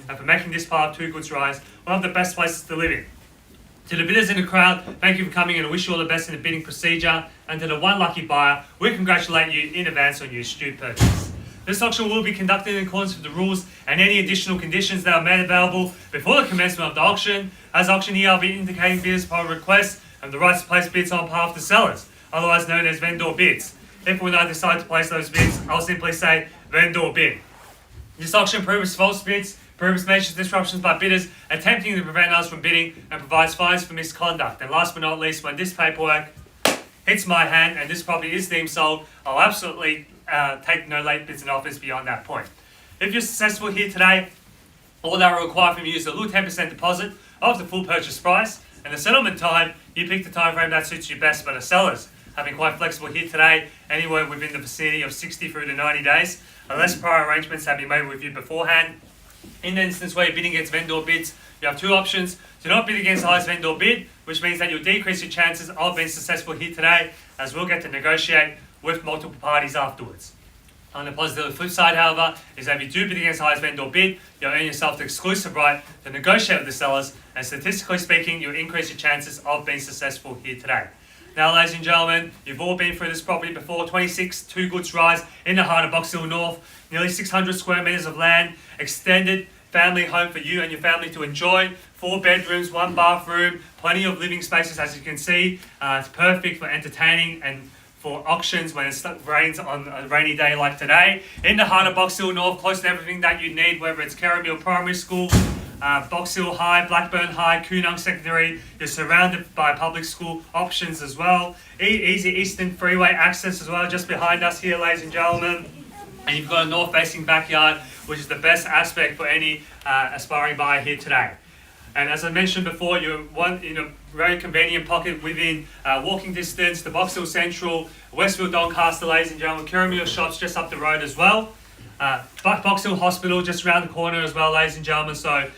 and for making this part of Toogoods Rise one of the best places to live in. To the bidders in the crowd, thank you for coming and I wish you all the best in the bidding procedure. And to the one lucky buyer, we congratulate you in advance on your astute purchase. This auction will be conducted in accordance with the rules and any additional conditions that are made available before the commencement of the auction. As auctioneer, I'll be indicating bidders upon request and the rights to place bids on behalf of the sellers, otherwise known as vendor bids. If when I decide to place those bids, I'll simply say vendor bid. This auction prohibits false bids, prohibits malicious disruptions by bidders attempting to prevent us from bidding, and provides fines for misconduct. And last but not least, when this paperwork hits my hand and this property is deemed sold, I'll absolutely take no late bids and offers beyond that point. If you're successful here today, all that will require from you is a little 10% deposit of the full purchase price, and the settlement time, you pick the time frame that suits you best. But the sellers have been quite flexible here today, anywhere within the vicinity of 60 through to 90 days, unless prior arrangements have been made with you beforehand. In the instance where you're bidding against vendor bids, you have two options. Do not bid against the highest vendor bid, which means that you'll decrease your chances of being successful here today, as we'll get to negotiate with multiple parties afterwards. On the positive flip side, however, is that if you do bid against the highest vendor bid, you'll earn yourself the exclusive right to negotiate with the sellers, and statistically speaking, you'll increase your chances of being successful here today. Now, ladies and gentlemen, you've all been through this property before. 26 Toogoods Rise in the heart of Box Hill North, nearly 600 square metres of land, extended family home for you and your family to enjoy. 4 bedrooms, 1 bathroom, plenty of living spaces, as you can see. It's perfect for entertaining and for auctions when it rains on a rainy day like today. In the heart of Box Hill North, close to everything that you need, whether it's Carramil Primary School, Box Hill High, Blackburn High, Koonung Secondary. You're surrounded by public school options as well. Easy Eastern Freeway access as well, just behind us here, ladies and gentlemen. And you've got a north-facing backyard, which is the best aspect for any aspiring buyer here today. And as I mentioned before, you're in a very convenient pocket within walking distance to Box Hill Central, Westfield Doncaster, ladies and gentlemen, Carramil Shops just up the road as well. Box Hill Hospital just around the corner as well, ladies and gentlemen. So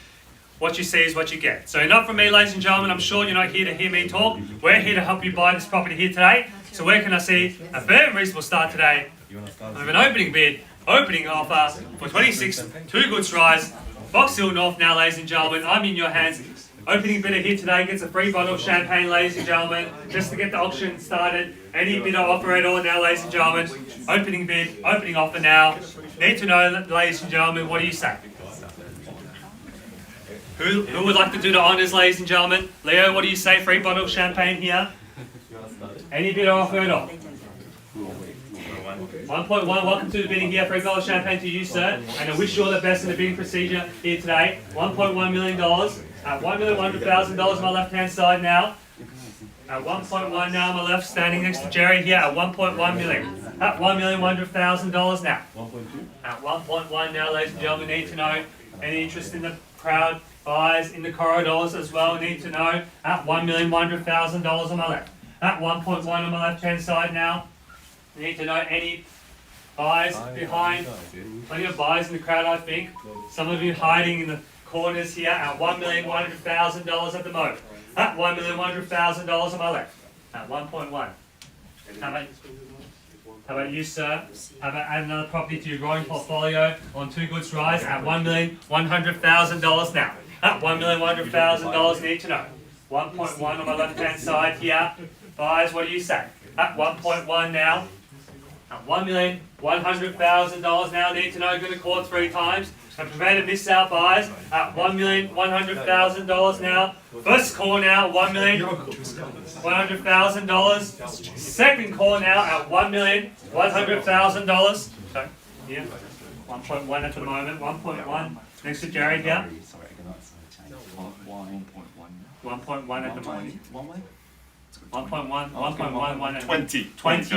what you see is what you get. So enough from me, ladies and gentlemen. I'm sure you're not here to hear me talk. We're here to help you buy this property here today. So where can I see a fair and reasonable start today with an opening bid, opening offer for 26 Toogoods Rise, Box Hill North now, ladies and gentlemen. I'm in your hands. Opening bidder here today gets a free bottle of champagne, ladies and gentlemen, just to get the auction started. Any bidder offer at all now, ladies and gentlemen. Opening bid, opening offer now. Need to know, ladies and gentlemen, what do you say? Who would like to do the honours, ladies and gentlemen? Leo, what do you say? Free bottle of champagne here. Any bidder offer at all? 1.1, welcome to the bidding here. Free bottle of champagne to you, sir. And I wish you all the best in the bidding procedure here today. $1.1 million. At $1,100,000 on my left-hand side now. At 1.1 now on my left, standing next to Jerry here at 1.1 million. At $1,100,000 now. At 1.1 now, ladies and gentlemen, need to know any interest in the crowd, buyers in the corridors as well, need to know. At $1,100,000 on my left. At 1.1 on my left-hand side now. Need to know any buyers behind. Plenty of buyers in the crowd, I think. Some of you hiding in the corners here at $1,100,000 at the moment. At $1,100,000 on my left. At 1.1. How about you, sir? How about add another property to your growing portfolio on Toogoods Rise at $1,100,000 now. At $1,100,000, need to know. 1.1 on my left-hand side here. Buyers, what do you say? At 1.1 now. At $1,100,000 now, need to know, going to call it 3 times. And prevent a miss out buyers at $1,100,000 now. First call now, $1,100,000. Second call now at $1,100,000. So, yeah, 1.1 at the moment, 1.1 next to Jerry here. 1.1 at the moment. 1.1 at 20.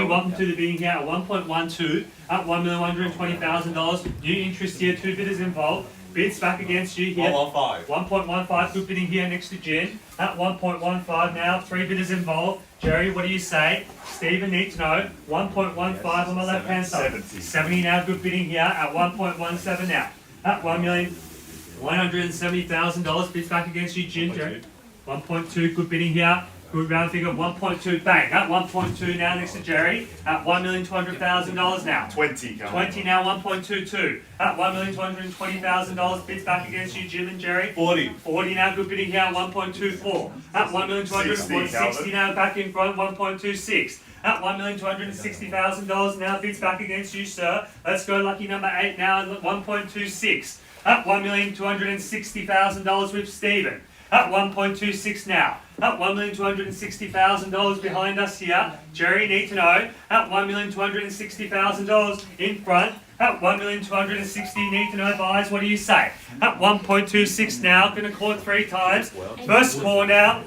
Welcome to the bidding here at 1.12 at $1,120,000. New interest here, 2 bidders involved. Bids back against you here. 1.15. Good bidding here next to Jen at 1.15 now. 3 bidders involved. Jerry, what do you say? Stephen, need to know. 1.15 on my left hand side. 70 now. Good bidding here at 1.17 now. At $1,170,000. Bids back against you, Jen. Jerry. 1.2. Good bidding here. Good round figure of 1.2. Bang. At 1.2 now next to Jerry. At $1,200,000 now. 20. 20 now, 1.22. At $1,220,000. Bids back against you, Jim and Jerry. 40. 40 now, good bidding here, 1.24. At 1,240,000. 60 now, back in front, 1.26. At $1,260,000 now, bids back against you, sir. Let's go lucky number 8 now, at 1.26. At $1,260,000 with Stephen. At 1.26 now. At $1,260,000 behind us here. Jerry, need to know. At $1,260,000 in front. At $1,260,000, need to know, guys. What do you say? At 1.26 now. Going to call it 3 times. First call now.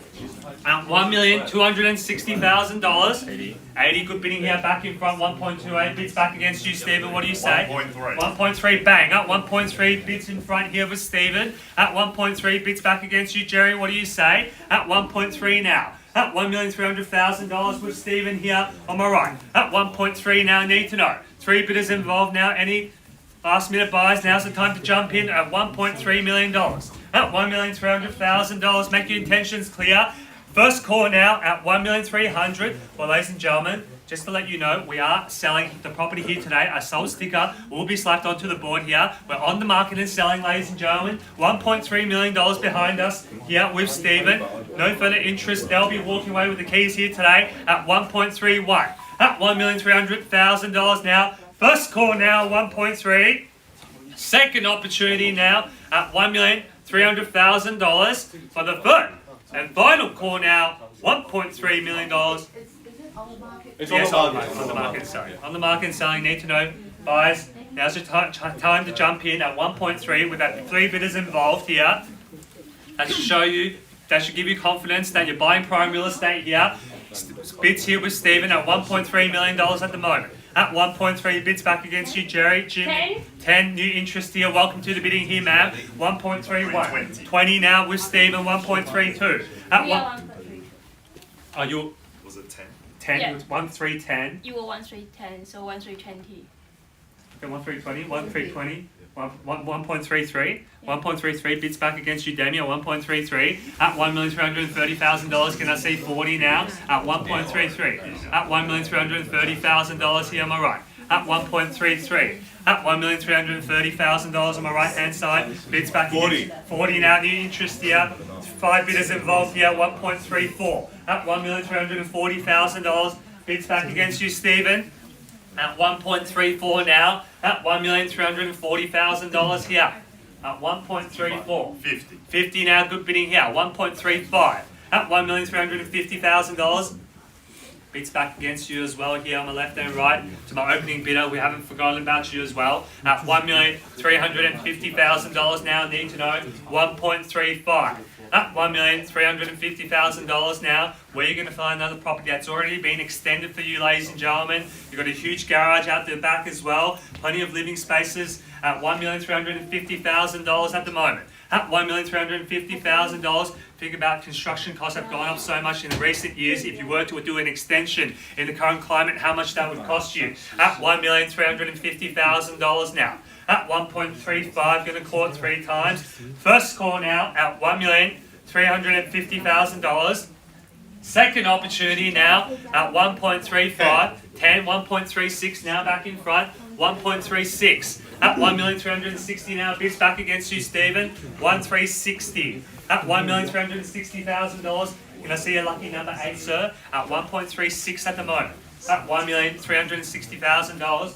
At $1,260,000. 80, good bidding here, back in front, 1.28 bids back against you, Stephen. What do you say? 1.3. 1.3, bang. At 1.3 bids in front here with Stephen. At 1.3 bids back against you, Jerry. What do you say? At 1.3 now. At $1,300,000 with Stephen here on my right. At 1.3 now, need to know. 3 bidders involved now. Any last minute buys? Now's the time to jump in at $1.3 million. At $1,300,000, make your intentions clear. First call now at $1,300,000. Well, ladies and gentlemen, just to let you know, we are selling the property here today. A sold sticker will be slapped onto the board here. We're on the market and selling, ladies and gentlemen. $1.3 million behind us here with Stephen. No further interest. They'll be walking away with the keys here today at 1.31. At $1,300,000 now. First call now, 1.3. Second opportunity now at $1,300,000 for the third. And final call now, $1.3 million. It's Yes, on the market. on the market, sorry. On the market and selling, need to know, guys, now's the time to jump in at 1.3 with that 3 bidders involved here. That should show you, that should give you confidence that you're buying prime real estate here. Bids here with Stephen at $1.3 million at the moment. At 1.3 bids back against you, Jerry. Jim, 10 new interest here. Welcome to the bidding here, ma'am. 1.31. 20 now with Stephen, 1.32. At one. Oh, you. Was it 10? 10 Yeah. with 1.310. You were 1.310, so 1.320. Okay, 1.320, 1.320, 1.33, 1.33 bids back against you, Demi, at 1.33. At $1,330,000, can I see 40 now? At 1.33. At $1,330,000 here on my right. At 1.33. At $1,330,000 on my right hand side. Bids back 40. 40 now, new interest here. 5 bidders involved here, 1.34. At $1,340,000. Bids back against you, Stephen. At 1.34 now. At $1,340,000 here. At 1.34. 50. 50 now, good bidding here. 1.35. At $1,350,000. Bids back against you as well here on the left and right. To my opening bidder, we haven't forgotten about you as well. At $1,350,000 now, need to know 1.35. At $1,350,000 now, where you're going to find another property that's already been extended for you, ladies and gentlemen. You've got a huge garage out the back as well. Plenty of living spaces at $1,350,000 at the moment. At $1,350,000, think about construction costs have gone up so much in recent years. If you were to do an extension in the current climate, how much that would cost you? At $1,350,000 now. At 1.35, going to call it 3 times. First call now at $1,350,000. Second opportunity now at 1.35, 10, 1.36 now back in front, 1.36. At $1,360,000 now, bids back against you, Stephen, 1,360. At $1,360,000, can I see a lucky number 8, sir? At 1.36 at the moment. At $1,360,000.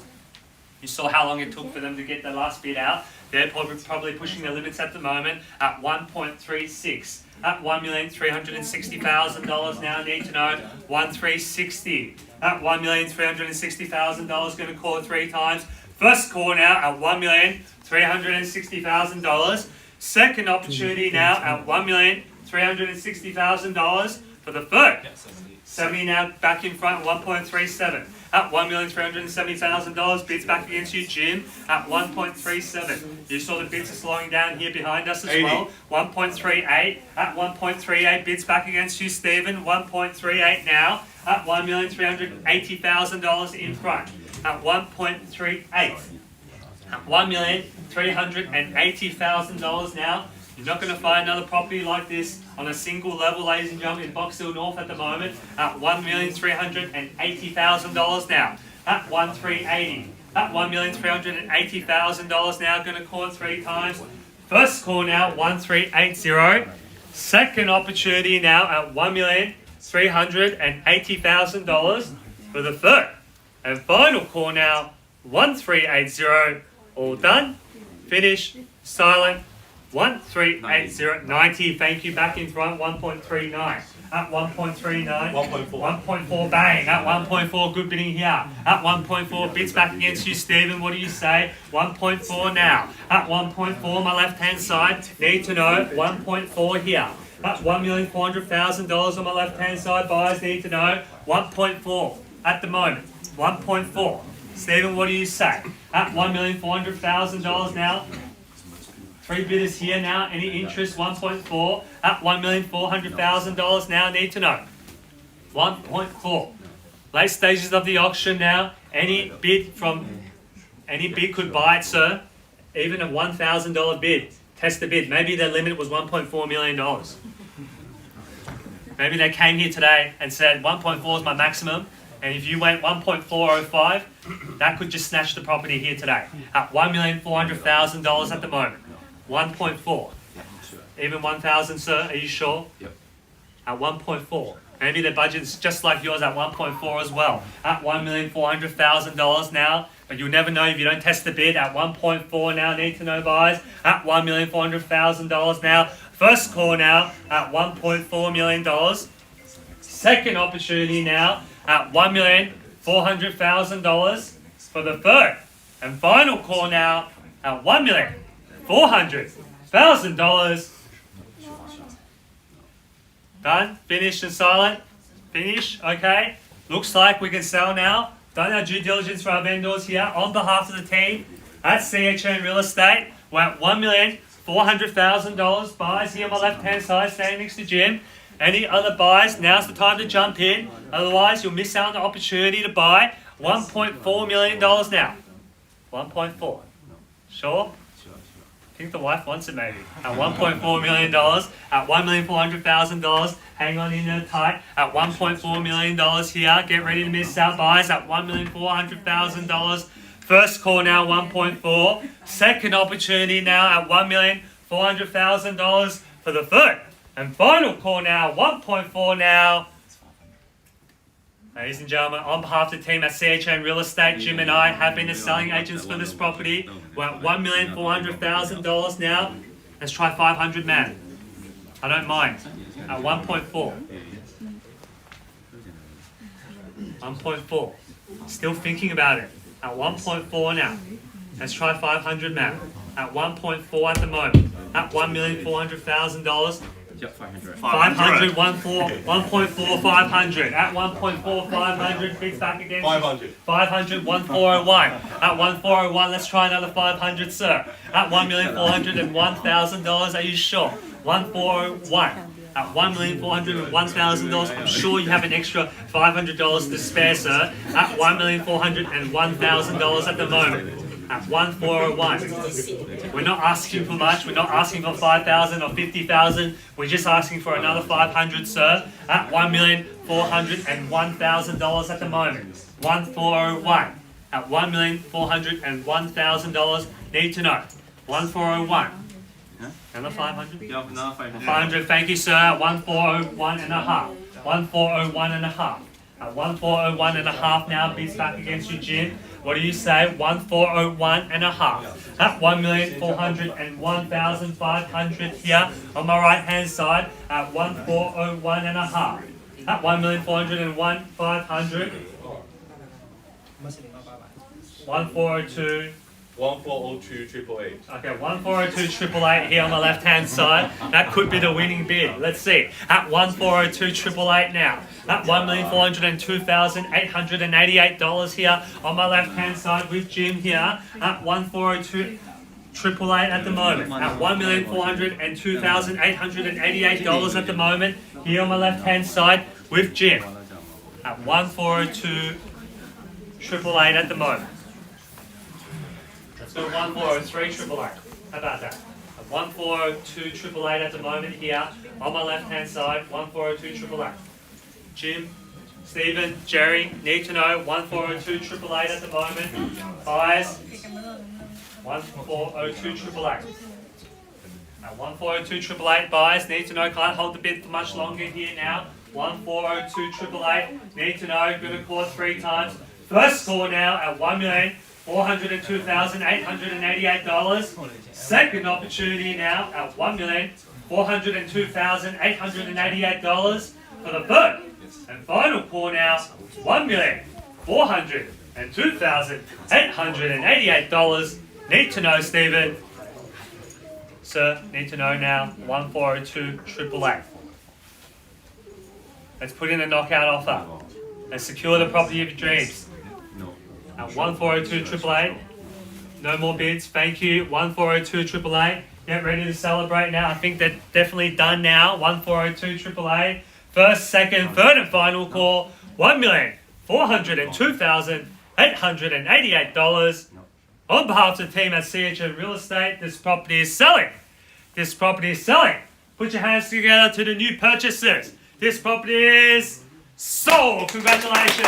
You saw how long it took for them to get the last bid out. They're probably pushing the limits at the moment at 1.36. At $1,360,000 now, need to know 1,360. At $1,360,000, going to call it 3 times. First call now at $1,360,000. Second opportunity now at $1,360,000 for the third. 70 now back in front, 1.37. At $1,370,000, bids back against you, Jim, at 1.37. You saw the bids are slowing down here behind us as 80. well. 1.38. At 1.38, bids back against you, Stephen. 1.38 now. At $1,380,000 in front. At 1.38. At $1,380,000 now. You're not going to find another property like this on a single level, ladies and gentlemen, in Box Hill North at the moment at $1,380,000 now. At 1,380. At $1,380,000 now. Going to call it 3 times. First call now, 1,380. Second opportunity now at $1,380,000 for the third. And final call now, 1,380. All done. Finish. Silent. 1,380. 90. Thank you. Back in front. 1.39. At 1.39. 1.4. 1.4. Bang. At 1.4. Good bidding here. At 1.4. Bids back against you, Stephen. What do you say? 1.4 now. At 1.4. My left hand side. Need to know. 1.4 here. At $1,400,000 on my left hand side. Buyers need to know. 1.4 at the moment. 1.4. Stephen, what do you say? At $1,400,000 now. 3 bidders here now. Any interest? 1.4. At $1,400,000 now. Need to know. 1.4. Late stages of the auction now. Any bid could buy it, sir. Even a $1,000 bid. Test the bid. Maybe their limit was $1.4 million. Maybe they came here today and said 1.4 is my maximum. And if you went 1.405, that could just snatch the property here today. At $1,400,000 at the moment. 1.4. Even 1,000, sir, are you sure? Yep. At 1.4. Maybe their budget's just like yours at 1.4 as well. At $1,400,000 now. But you'll never know if you don't test the bid. At 1.4 now, need to know buys. At $1,400,000 now. First call now at $1.4 million. Second opportunity now at $1,400,000 for the third. And final call now at $1,400,000. Done? Finished and silent? Finish? Okay. Looks like we can sell now. Done our due diligence for our vendors here. On behalf of the team at Chen Real Estate, we're at $1,400,000. Buys here on my left hand side, standing next to Jim. Any other buys? Now's the time to jump in. Otherwise, you'll miss out on the opportunity to buy $1.4 million now. 1.4. Sure? I think the wife wants it maybe. At $1.4 million, at $1,400,000, hang on in there tight. At $1.4 million here, get ready to miss out. Buys at $1,400,000. First call now, 1.4. Second opportunity now at $1,400,000 for the third. And final call now, 1.4 now. Ladies and gentlemen, on behalf of the team at Chen Real Estate, Jim and I have been the selling agents for this property. We're at $1,400,000 now. Let's try 500, man. I don't mind. At 1.4. 1.4. Still thinking about it. At 1.4 now. Let's try 500, man. At 1.4 at the moment. At $1,400,000. Yep, 500. 500, 1.4, 500. At 1.4, 500. Bids back again. 500. 500, 1,401. At 1,401, let's try another 500, sir. At $1,401,000, are you sure? 1,401. At $1,401,000, I'm sure you have an extra $500 to spare, sir. At $1,401,000 at the moment. At 1,401. We're not asking for much. We're not asking for 5,000 or 50,000. We're just asking for another 500, sir. At $1,401,000 at the moment. 1,401. At $1,401,000. Need to know. 1,401. Another 500? Yep, another 500. 500. Thank you, sir. At 1,401 and a half. 1,401 and a half. At 1,401 and a half now. Bids back against you, Jim. What do you say? 1,401 and a half. At $1,401,500 here on my right hand side. At 1,401 and a half. At $1,401,500. 1,402. 1,402,888. Okay, 1,402,888 here on the left hand side. That could be the winning bid. Let's see. At 1,402,888 now. At $1,402,888 here on my left hand side with Jim here. At 1,402,888 at the moment. At $1,402,888 at the moment here on my left hand side with Jim. At 1,402,888 at the moment. Let's go 1,403,888. How about that? 1402 888 at the moment here on my left hand side. 1402 888. Jim, Stephen, Jerry, need to know 1402 888 at the moment. Buyers, 1402 888. At 1402 888, buyers need to know, can't hold the bid for much longer here now. 1402 888, need to know, going to call 3 times. First call now at $1,402,888. Second opportunity now at $1,402,888 for the third. And final call now, $1,402,888. Need to know, Stephen. Sir, need to know now, 1402 888. Let's put in a knockout offer. Let's secure the property of your dreams. At 1402 888. No more bids, thank you. 1402 888. Get ready to celebrate now. I think they're definitely done now. 1402 888. First, second, third, and final call. $1,402,888. On behalf of the team at CHN Real Estate, this property is selling. This property is selling. Put your hands together to the new purchasers. This property is sold. Congratulations.